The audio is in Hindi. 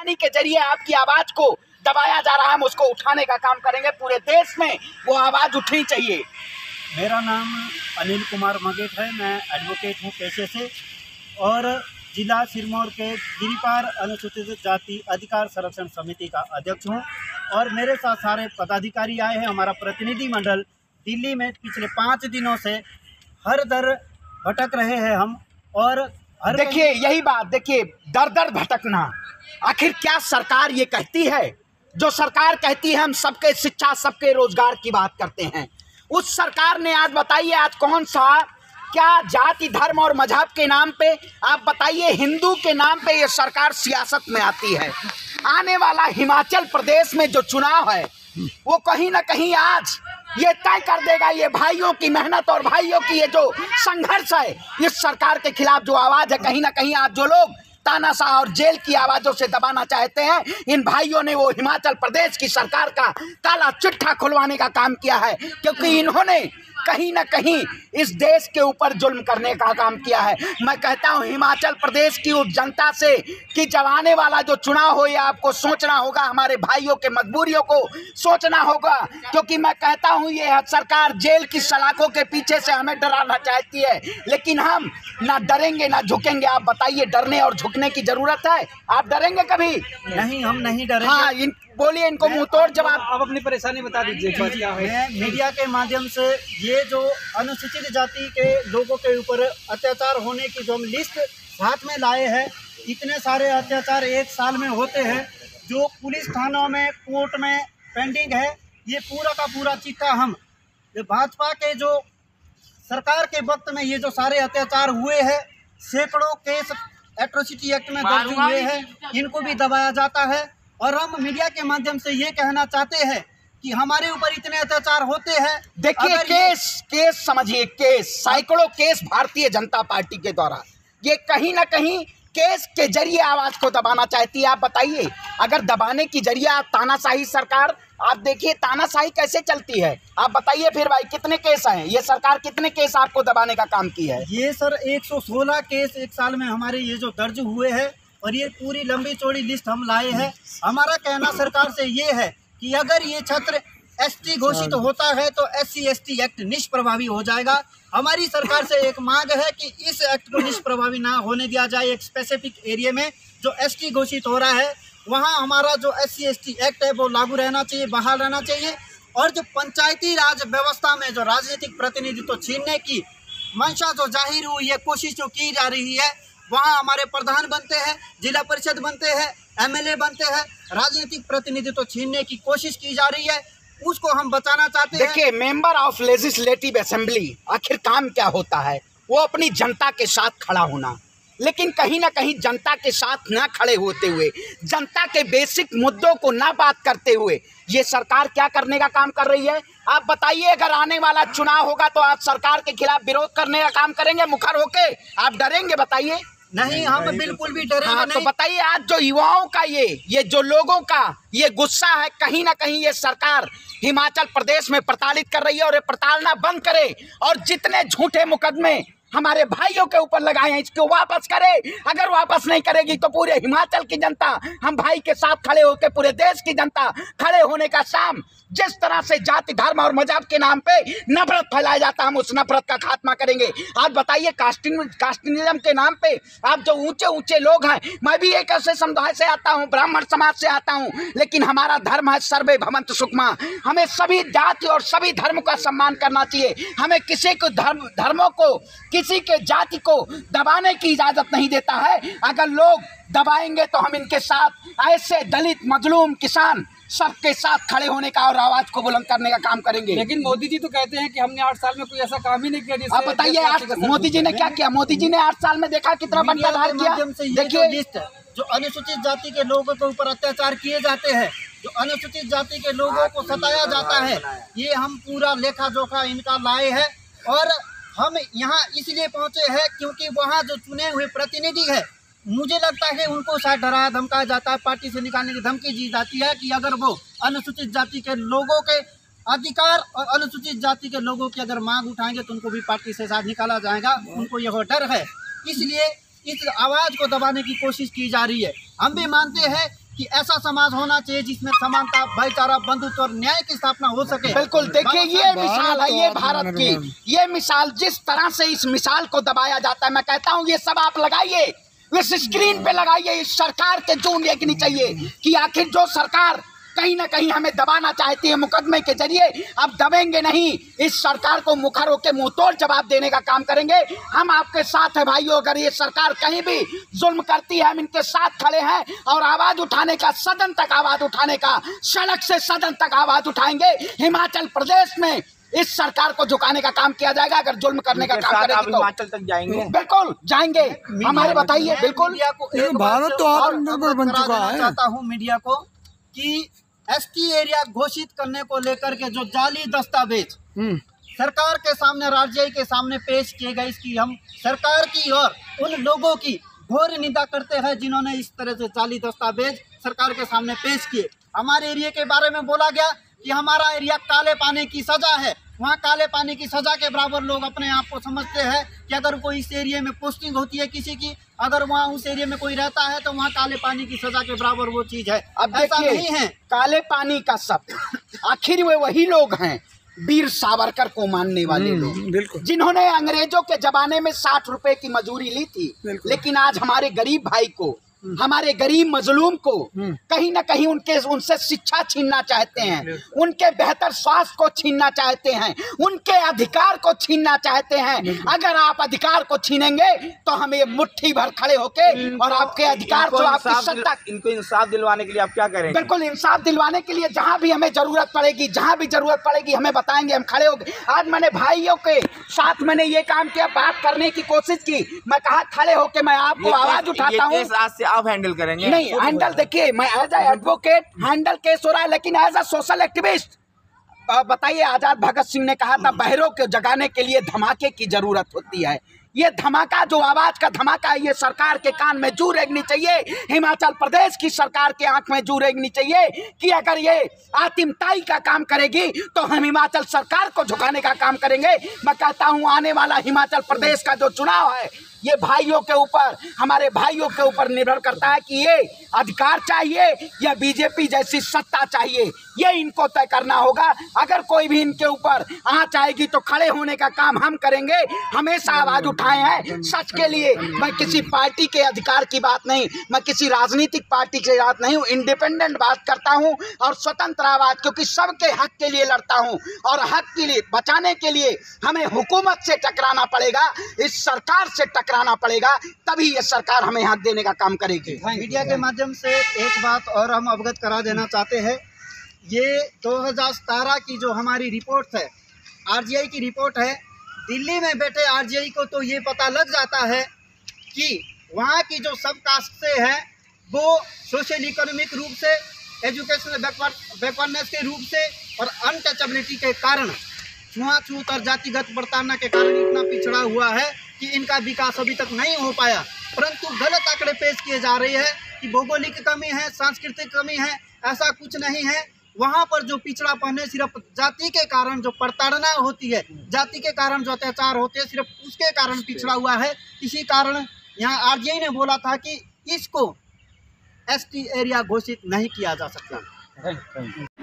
के जरिए आपकी आवाज को दबाया जा रहा है, हम उसको उठाने का काम करेंगे। पूरे देश में वो आवाज उठनी चाहिए। मेरा नाम अनिल कुमार मगेट है, मैं एडवोकेट हूँ पेशे से और जिला सिरमौर के गिरिपार अनुसूचित जाति अधिकार संरक्षण समिति का अध्यक्ष हूँ और मेरे साथ सारे पदाधिकारी आए हैं। हमारा प्रतिनिधि मंडल दिल्ली में पिछले 5 दिनों से हर दर भटक रहे हैं हम। और देखिए यही बात, देखिए दर दर भटकना, आखिर क्या सरकार ये कहती है? जो सरकार कहती है हम सबके शिक्षा सबके रोजगार की बात करते हैं, उस सरकार ने आज बताइए आज कौन सा क्या जाति धर्म और मजहब के नाम पे, आप बताइए हिंदू के नाम पे ये सरकार सियासत में आती है। आने वाला हिमाचल प्रदेश में जो चुनाव है वो कहीं ना कहीं आज ये तय कर देगा, ये भाइयों की मेहनत और भाइयों की ये जो संघर्ष है, इस सरकार के खिलाफ जो आवाज़ है, कहीं ना कहीं आज जो लोग तानाशाह और जेल की आवाज़ों से दबाना चाहते हैं, इन भाइयों ने वो हिमाचल प्रदेश की सरकार का काला चिट्ठा खुलवाने का काम किया है, क्योंकि इन्होंने कहीं ना कहीं इस देश के ऊपर जुल्म करने का काम किया है। मैं कहता हूं हिमाचल प्रदेश की उस जनता से कि जब आने वाला जो चुनाव हो, ये आपको सोचना होगा, हमारे भाइयों के मजबूरियों को सोचना होगा, क्योंकि मैं कहता हूं ये सरकार जेल की सलाखों के पीछे से हमें डराना चाहती है, लेकिन हम ना डरेंगे ना झुकेंगे। आप बताइए डरने और झुकने की जरूरत है? आप डरेंगे कभी? नहीं, हम नहीं डरेंगे। हाँ, बोलिए इनको मुंह तोड़ जवाब। आप अपनी परेशानी बता दीजिए। मैं मीडिया के माध्यम से ये जो अनुसूचित जाति के लोगों के ऊपर अत्याचार होने की जो हम लिस्ट साथ में लाए हैं, इतने सारे अत्याचार एक साल में होते हैं जो पुलिस थानों में कोर्ट में पेंडिंग है, ये पूरा का पूरा चिट्ठा हम भाजपा के जो सरकार के वक्त में ये जो सारे अत्याचार हुए हैं, सैकड़ों केस एट्रोसिटी एक्ट में दर्ज हुए हैं, इनको भी दबाया जाता है। और हम मीडिया के माध्यम से ये कहना चाहते हैं कि हमारे ऊपर इतने अत्याचार होते हैं। देखिए केस समझिए, केस सैकड़ों केस भारतीय जनता पार्टी के द्वारा, ये कहीं ना कहीं केस के जरिए आवाज को दबाना चाहती है। आप बताइए अगर दबाने की जरिए तानाशाही सरकार, आप देखिए तानाशाही कैसे चलती है। आप बताइए फिर भाई कितने केस हैं, ये सरकार कितने केस आपको दबाने का काम की है? ये सर 116 केस एक साल में हमारे ये जो दर्ज हुए हैं और ये पूरी लंबी चौड़ी लिस्ट हम लाए हैं। हमारा कहना सरकार से ये है कि अगर ये क्षेत्र एसटी घोषित होता है तो SC/ST एक्ट निष्प्रभावी हो जाएगा। हमारी सरकार से एक मांग है कि इस एक्ट को निष्प्रभावी ना होने दिया जाए। एक स्पेसिफिक एरिया में जो ST घोषित हो रहा है वहाँ हमारा जो SC/ST एक्ट है वो लागू रहना चाहिए, बहाल रहना चाहिए। और जो पंचायती राज व्यवस्था में जो राजनीतिक प्रतिनिधित्व छीनने की मंशा जो जाहिर हुई है, कोशिश जो की जा रही है, वहाँ हमारे प्रधान बनते हैं, जिला परिषद बनते हैं, MLA बनते हैं, राजनीतिक प्रतिनिधित्व छीनने की कोशिश की जा रही है, उसको हम बचाना चाहते हैं। देखिए मेंबर ऑफ लेजिस्लेटिव असेंबली आखिर काम क्या होता है? वो अपनी जनता के साथ खड़ा होना, लेकिन कहीं ना कहीं जनता के साथ ना खड़े होते हुए, जनता के बेसिक मुद्दों को ना बात करते हुए ये सरकार क्या करने का काम कर रही है? आप बताइए अगर आने वाला चुनाव होगा तो आप सरकार के खिलाफ विरोध करने का काम करेंगे मुखर होके? आप डरेंगे? बताइए। नहीं, हम बिल्कुल भी डरेंगे नहीं। तो बताइए आज जो युवाओं का ये जो लोगों का ये गुस्सा है, कहीं ना कहीं ये सरकार हिमाचल प्रदेश में प्रताड़ित कर रही है और ये प्रताड़ना बंद करे और जितने झूठे मुकदमे हमारे भाइयों के ऊपर लगाए हैं इसको वापस करे। अगर वापस नहीं करेगी तो पूरे हिमाचल की जनता हम भाई के साथ खड़े होकर, पूरे देश की जनता खड़े होने का शाम, जिस तरह से जाति धर्म और मजहब के नाम पे नफरत फैलाया जाता है, हम उस नफरत का खात्मा करेंगे। आज बताइए कास्टिज्म के नाम पे आप जो ऊंचे ऊंचे लोग हैं, मैं भी एक ऐसे समुदाय से आता हूँ, ब्राह्मण समाज से आता हूँ, लेकिन हमारा धर्म है सर्वे भवन्तु सुखिनः। हमें सभी जाति और सभी धर्म का सम्मान करना चाहिए। हमें किसी को धर्मों को, किसी के जाति को दबाने की इजाजत नहीं देता है। अगर लोग दबाएंगे तो हम इनके साथ ऐसे दलित मजलूम किसान सबके साथ खड़े होने का और आवाज को बुलंद करने का काम करेंगे। लेकिन मोदी जी तो कहते हैं कि हमने 8 साल में कोई ऐसा काम ही नहीं किया। आप बताइए मोदी जी ने क्या किया? मोदी जी ने 8 साल में देखा कितना बंटाधार किया। देखिए लिस्ट जो अनुसूचित जाति के लोगों के ऊपर अत्याचार किए जाते हैं, जो अनुसूचित जाति के लोगों को सताया जाता है, ये हम पूरा लेखा जोखा इनका लाए हैं। और हम यहाँ इसलिए पहुँचे हैं क्योंकि वहाँ जो चुने हुए प्रतिनिधि है, मुझे लगता है उनको शायद डराया धमकाया जाता है, पार्टी से निकालने की धमकी दी जाती है कि अगर वो अनुसूचित जाति के लोगों के अधिकार और अनुसूचित जाति के लोगों की अगर मांग उठाएंगे तो उनको भी पार्टी से साथ निकाला जाएगा। उनको यह डर है, इसलिए इस आवाज़ को दबाने की कोशिश की जा रही है। हम भी मानते हैं कि ऐसा समाज होना चाहिए जिसमें समानता, भाईचारा, बंधुत्व और न्याय की स्थापना हो सके। बिल्कुल, देखिए ये मिसाल है, ये भारत की ये मिसाल, जिस तरह से इस मिसाल को दबाया जाता है, मैं कहता हूँ ये सब आप लगाइए, इस स्क्रीन पे लगाइए। इस सरकार के जून देखनी चाहिए कि आखिर जो सरकार कहीं ना कहीं हमें दबाना चाहती है मुकदमे के जरिए, अब दबेंगे नहीं। इस सरकार को मुखर होकर मुंहतोड़ जवाब देने का काम करेंगे। हम आपके साथ हैं भाइयों। अगर ये सरकार कहीं भी जुल्म करती है, हम इनके साथ खड़े हैं और आवाज उठाने का, सदन तक आवाज उठाने का, सड़क से सदन तक आवाज उठाएंगे। हिमाचल प्रदेश में इस सरकार को झुकाने का काम किया जाएगा। अगर जुल्म करने का काम करेगी तो हिमाचल तक जाएंगे, बिल्कुल जाएंगे। हमारे बताइए, बिल्कुल। भारत तो आत्मनिर्भर बन चुका है। चाहता हूँ मीडिया को कि एसटी एरिया घोषित करने को लेकर के जो जाली दस्तावेज सरकार के सामने, राज्य के सामने पेश किए गए, इसकी हम सरकार की और उन लोगों की घोर निंदा करते हैं जिन्होंने इस तरह से जाली दस्तावेज सरकार के सामने पेश किए। हमारे एरिया के बारे में बोला गया कि हमारा एरिया काले पानी की सजा है। वहाँ काले पानी की सजा के बराबर लोग अपने आप को समझते हैं कि अगर कोई इस एरिया में पोस्टिंग होती है किसी की, अगर वहाँ उस एरिया में कोई रहता है तो वहाँ काले पानी की सजा के बराबर वो चीज है। अब ऐसा नहीं है। काले पानी का शब्द आखिर वे वही लोग हैं, वीर सावरकर को मानने वाले लोग, जिन्होंने अंग्रेजों के जमाने में 60 रुपए की मजूरी ली थी, लेकिन आज हमारे गरीब भाई को, हमारे गरीब मजलूम को कहीं ना कहीं उनसे शिक्षा छीनना चाहते हैं, उनके बेहतर स्वास्थ्य को छीनना चाहते हैं, उनके अधिकार को छीनना चाहते हैं। अगर आप अधिकार को छीनेंगे तो हम ये मुट्ठी भर खड़े होके और आपके अधिकार जो आपकी सत्ता, इनको इंसाफ दिलवाने के लिए आप क्या करेंगे? बिल्कुल, इंसाफ दिलवाने के लिए जहां भी हमें जरूरत पड़ेगी, जहां भी जरूरत पड़ेगी हमें बताएंगे, हम खड़े होंगे। आज मैंने भाइयों के साथ मैंने ये काम किया, बात करने की कोशिश की, मैं कहा खड़े होके मैं आपको आवाज उठाता हूँ। आज से आप हैंडल करेंगे? नहीं, हैंडल देखिए, मैं एज एडवोकेट हैंडल केस हो रहा है, लेकिन एज अ सोशल एक्टिविस्ट बताइए। आजाद भगत सिंह ने कहा था बहरों को जगाने के लिए धमाके की जरूरत होती है। ये धमाका, जो आवाज का धमाका है, ये सरकार के कान में जू रेंगनी चाहिए, हिमाचल प्रदेश की सरकार के आंख में जू रेंगनी चाहिए कि अगर ये आतिमताई का काम करेगी तो हम हिमाचल सरकार को झुकाने का काम करेंगे। मैं कहता हूं आने वाला हिमाचल प्रदेश का जो चुनाव है, ये भाइयों के ऊपर, हमारे भाइयों के ऊपर निर्भर करता है कि ये अधिकार चाहिए या बीजेपी जैसी सत्ता चाहिए, ये इनको तय करना होगा। अगर कोई भी इनके ऊपर आँच आएगी तो खड़े होने का काम हम करेंगे। हमेशा आवाज उठाए हैं सच के लिए। मैं किसी पार्टी के अधिकार की बात नहीं, मैं किसी राजनीतिक पार्टी की बात नहीं हूँ, इंडिपेंडेंट बात करता हूँ और स्वतंत्र आवाज, क्योंकि सबके हक के लिए लड़ता हूँ और हक के लिए बचाने के लिए हमें हुकूमत से टकराना पड़ेगा, इस सरकार से टकराना पड़ेगा, तभी ये सरकार हमें हक देने का काम करेगी। मीडिया के माध्यम से एक बात और हम अवगत करा देना चाहते हैं। ये 2017 की जो हमारी रिपोर्ट है, आरजीआई की रिपोर्ट है, दिल्ली में बैठे आरजीआई को तो ये पता लग जाता है कि वहाँ की जो सब कास्टें हैं वो सोशल इकोनॉमिक रूप से, एजुकेशनल बैकवर्डनेस के रूप से और अनटचेबिलिटी के कारण, छुआछूत और जातिगत प्रताड़ना के कारण इतना पिछड़ा हुआ है कि इनका विकास अभी तक नहीं हो पाया। परंतु गलत आंकड़े पेश किए जा रहे हैं कि भौगोलिक कमी है, सांस्कृतिक कमी है, ऐसा कुछ नहीं है। वहाँ पर जो पिछड़ापन है सिर्फ जाति के कारण, जो प्रताड़ना होती है, जाति के कारण जो अत्याचार होते हैं, सिर्फ उसके कारण पिछड़ा हुआ है। इसी कारण यहाँ आरजीआई ने बोला था कि इसको एसटी एरिया घोषित नहीं किया जा सकता।